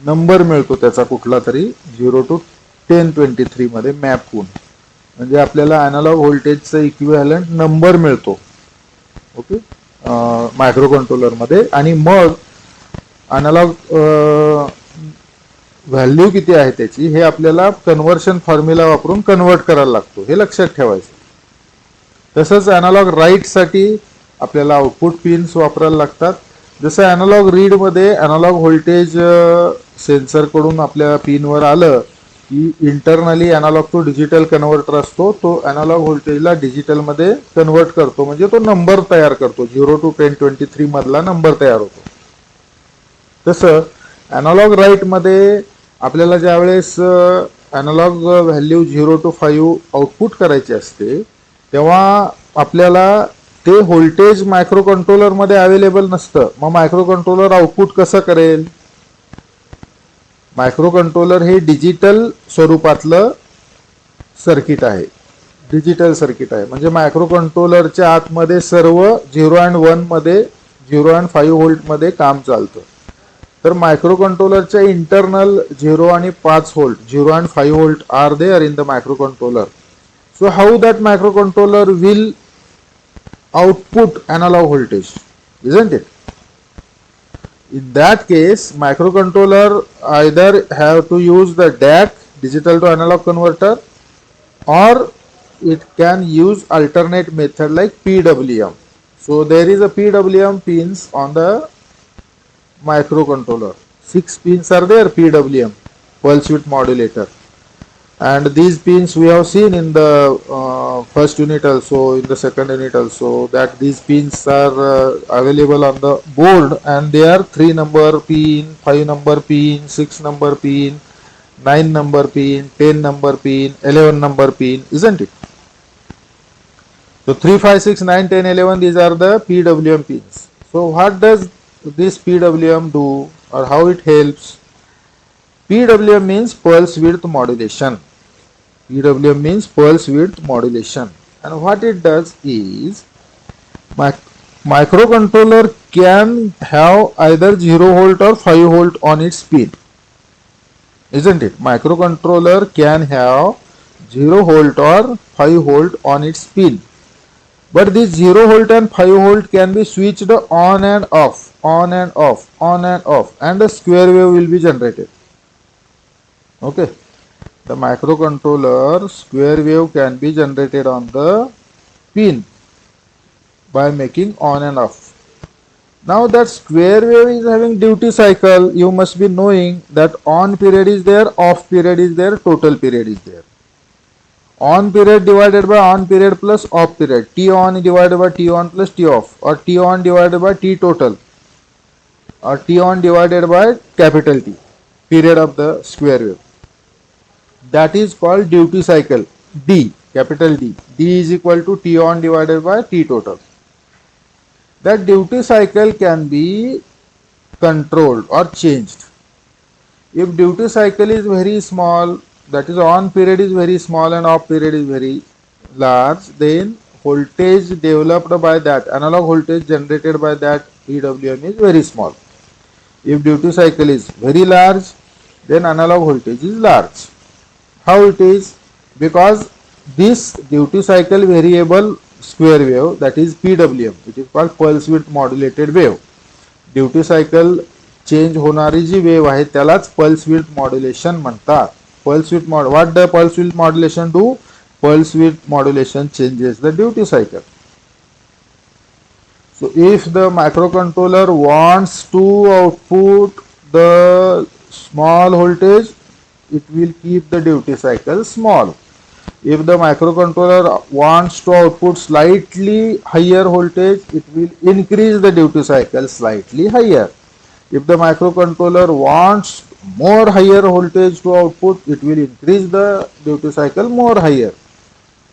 नंबर मिळतो त्याचा कुठला तरी 0 to 1023 मध्ये मॅप होऊन, म्हणजे आपल्याला अॅनालॉग व्होल्टेजचा इक्विव्हॅलंट नंबर मिळतो. ओके, मायक्रो कंट्रोलर मध्ये. आणि मग अॅनालॉग व्हॅल्यू किती आहे त्याची हे आपल्याला कन्व्हर्शन फॉर्म्युला वापरून कन्वर्ट करायला लागतो, हे लक्षात ठेवायचं. तसंच अॅनालॉग राईट साठी आपल्याला आउटपुट पिन्स वापरायला लागतात. जसं अॅनालॉग रीड मध्ये अॅनालॉग व्होल्टेज सेन्सर कडून आपल्या पिनवर आलं की internally analog to digital converter असतो, तो अॅनालॉग व्होल्टेजला डिजिटल मध्ये कन्वर्ट करतो, म्हणजे तो नंबर तयार करतो, 0 to 1023 मधला नंबर तयार होतो. तसं अॅनालॉग राईट मध्ये आपल्याला ज्यावेळेस अॅनालॉग व्हॅल्यू 0 to 5 आउटपुट करायची असते तेव्हा आपल्याला ते व्होल्टेज मायक्रो कंट्रोलर मध्ये अवेलेबल नसतं. मग मायक्रो कंट्रोलर आउटपुट कसं करेल? मायक्रो कंट्रोलर हे डिजिटल स्वरूपातलं सर्किट आहे. डिजिटल सर्किट आहे. म्हणजे मायक्रो कंट्रोलरच्या आतमध्ये सर्व 0 अँड 1 मध्ये 0 अँड 5 व्होल्ट मध्ये काम चालतं. तर मायक्रो कंट्रोलरच्या इंटरनल 0 आणि 5 volt 0 and 5 volt are there in the microcontroller. So how that microcontroller will output analog voltage, isn't it? In that case, microcontroller either have to use the DAC, digital to analog converter, or it can use alternate method like PWM. So there is a PWM pins on the microcontroller. 6 pins are there, PWM, pulse width modulator. And these pins we have seen in the first unit also, in the second unit also, that these pins are available on the board, and they are 3 number pin, 5 number pin, 6 number pin, 9 number pin, 10 number pin, 11 number pin, isn't it? So 3, 5, 6, 9, 10, 11, these are the PWM pins. So what does this PWM do, or how it helps? PWM means pulse width modulation. PWM means pulse width modulation, and what it does is microcontroller can have either 0 volt or 5 volt on its pin, isn't it? Microcontroller can have 0 volt or 5 volt on its pin, but this 0 volt and 5 volt can be switched on and off, on and off, on and off, and a square wave will be generated. Okay. The microcontroller square wave can be generated on the pin by making on and off. Now that square wave is having duty cycle, you must be knowing that on period is there, off period is there, total period is there. On period divided by on period plus off period, T on divided by T on plus T off, or T on divided by T total, or T on divided by capital T, period of the square wave. That is called duty cycle, D, capital D. D is equal to T on divided by T total. That duty cycle can be controlled or changed. If duty cycle is very small, that is on period is very small and off period is very large, then voltage developed by that, analog voltage generated by that PWM is very small. If duty cycle is very large, then analog voltage is large. How it is? Because this duty cycle variable square wave, that is PWM, it is called pulse width modulated wave. Duty cycle change होणारी जी wave आहे त्यालाच pulse width modulation म्हणतात. Pulse width what the pulse width modulation do? Pulse width modulation changes the duty cycle. So if the microcontroller wants to output the small voltage, it will keep the duty cycle small. If the microcontroller wants to output slightly higher voltage, it will increase the duty cycle slightly higher. If the microcontroller wants more higher voltage to output, it will increase the duty cycle more higher.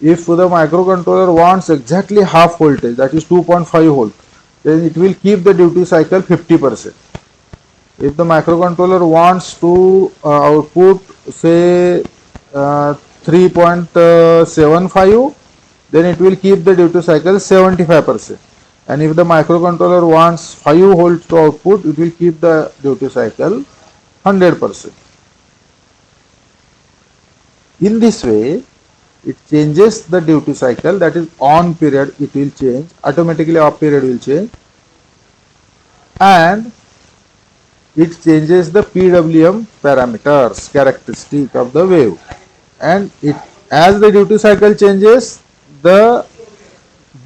If the microcontroller wants exactly half voltage, that is 2.5 volt, then it will keep the duty cycle 50%. If the microcontroller wants to output say 3.75, then it will keep the duty cycle 75%. And if the microcontroller wants 5 volts to output, it will keep the duty cycle 100%. In this way, it changes the duty cycle, that is on period it will change, automatically off period will change, and it changes the PWM parameters, characteristic of the wave. And it, as the duty cycle changes, the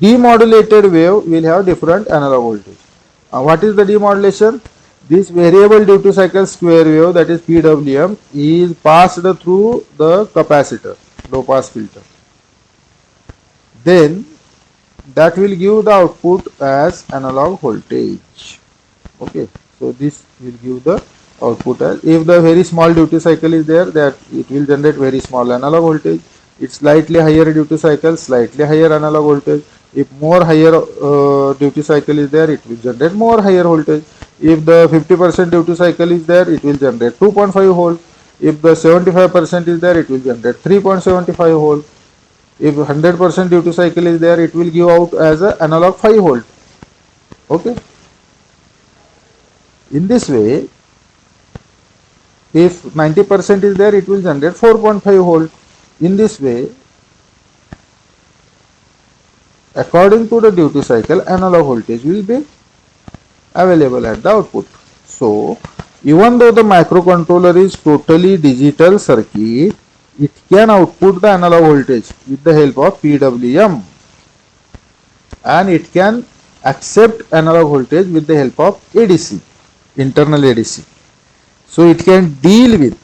demodulated wave will have different analog voltage. What is the demodulation? This variable duty cycle square wave, that is PWM, is passed through the capacitor, low pass filter. Then that will give the output as analog voltage. Okay, so this will give the output as, if the very small duty cycle is there, that it will generate very small analog voltage. If slightly higher duty cycle, slightly higher analog voltage. If more higher duty cycle is there, it will generate more higher voltage. If the 50% duty cycle is there, it will generate 2.5 volt. If the 75% is there, it will generate 3.75 volt. If 100% duty cycle is there, it will give out as a analog 5 volt. Okay. In this way, if 90% is there, it will generate 4.5 volt. In this way, according to the duty cycle, analog voltage will be available at the output. So, even though the microcontroller is totally digital circuit, it can output the analog voltage with the help of PWM, and it can accept analog voltage with the help of ADC, internal ADC. So it can deal with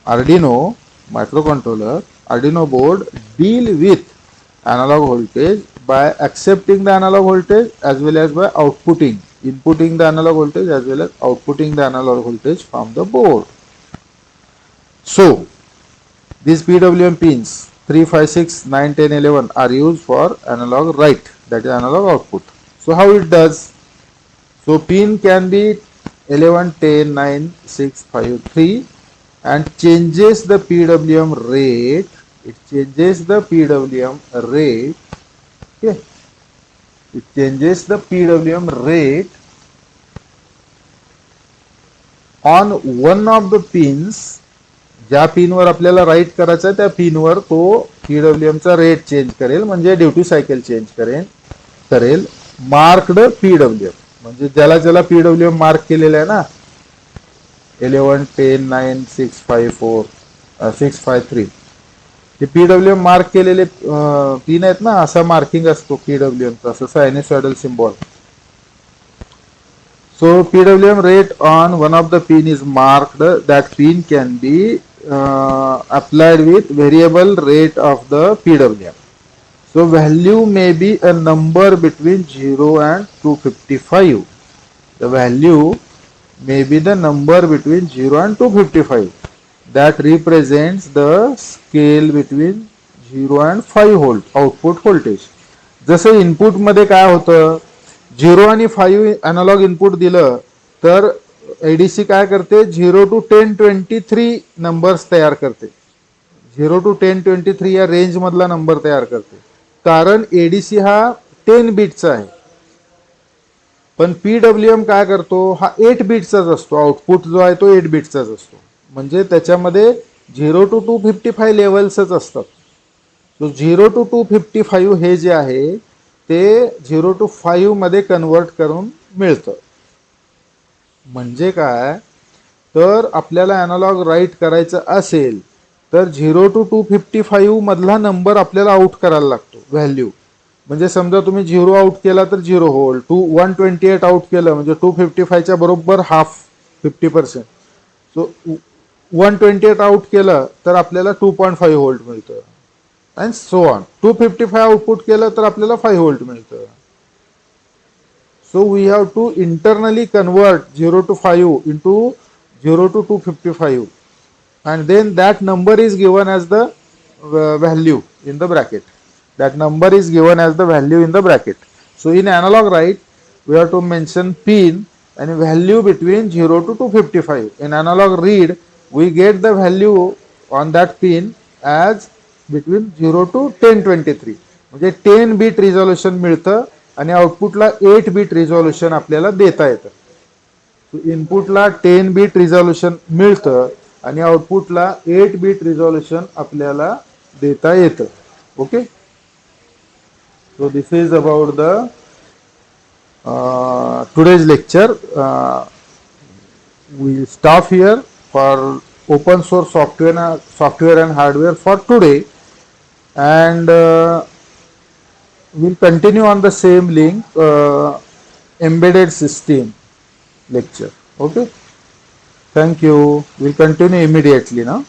Arduino microcontroller, Arduino board deal with analog voltage by accepting the analog voltage as well as by inputting the analog voltage as well as outputting the analog voltage from the board. So these PWM pins 3, 5, 6, 9, 10, 11 are used for analog write, that is analog output. So how it does? So pin can be 11, 10, 9, 6, 5, 3 and changes the PWM rate. It changes the PWM rate. Okay. It changes the PWM rate on one of the pins. ज्या पिनवर आपल्याला right करायचं आहे त्या पिनवर तो पीडब्ल्यूएमचा rate change करेल, म्हणजे duty cycle change करेल marked PWM. म्हणजे ज्याला ज्याला पीडब्ल्यूएम मार्क केलेला आहे ना 11, 10, 9, 6, 5, 4, 6, 5, 3 ते पीडब्ल्यूएम मार्क केलेले पिन आहेत ना, असा मार्किंग असतो पीडब्ल्यूएमचा, असं sinusoidal symbol. So PWM rate on one of the pin is marked. That pin can be applied with variable rate of the PWM. So value may be a number between 0 and 255. The value may be the number between 0 and 255. That represents the scale between 0 and 5 volt output voltage. जसं input मध्ये काय होतं, 0 आणि 5 analogue input दिलं तर ADC काय करते, 0 to 1023 numbers तयार करते. 0 to 1023 या रेंज मधला नंबर तयार करते, कारण एडीसी हा 10 बीटचा आहे. पण पीडब्ल्यूएम काय करतो, हा 8 बीटचाच असतो. आउटपुट जो आहे तो 8 बीटचाच असतो, म्हणजे त्याच्यामध्ये 0 to 255 लेवल्सच असतात. तो 0 to 255 हे जे आहे ते 0 to 5 मध्ये कन्वर्ट करून मिळतं. म्हणजे काय, तर आपल्याला अॅनालॉग राईट करायचं असेल तर 0 to 255 मधला नंबर आपल्याला आउट करायला लागतो व्हॅल्यू. म्हणजे समजा तुम्ही 0 आउट केला तर 0 होल्ड, 128 आउट केलं म्हणजे 255 च्या बरोबर हाफ 50%. सो 128 आउट केलं तर आपल्याला 2.5 व्होल्ट मिळतं and so on. 255 आउटपुट केलं तर आपल्याला 5 व्होल्ट मिळतं. So we have to internally convert 0 to 5 into 0 to 255 and then that number is given as the value in the bracket. That number is given as the value in the bracket. So in analog write we have to mention pin and value between 0 to 255. In analog read we get the value on that pin as between 0 to 1023. म्हणजे 10 beat resolution मिळतं आणि आउटपुटला 8 beat resolution आपल्याला देता येतं. इनपुटला 10 beat resolution मिळतं आणि आउटपुटला 8 beat resolution आपल्याला देता येतं. Okay, so this is about the today's lecture. We stop here for open source software and hardware for today, and we'll continue on the same link, embedded system lecture. Okay, thank you. We'll continue immediately now.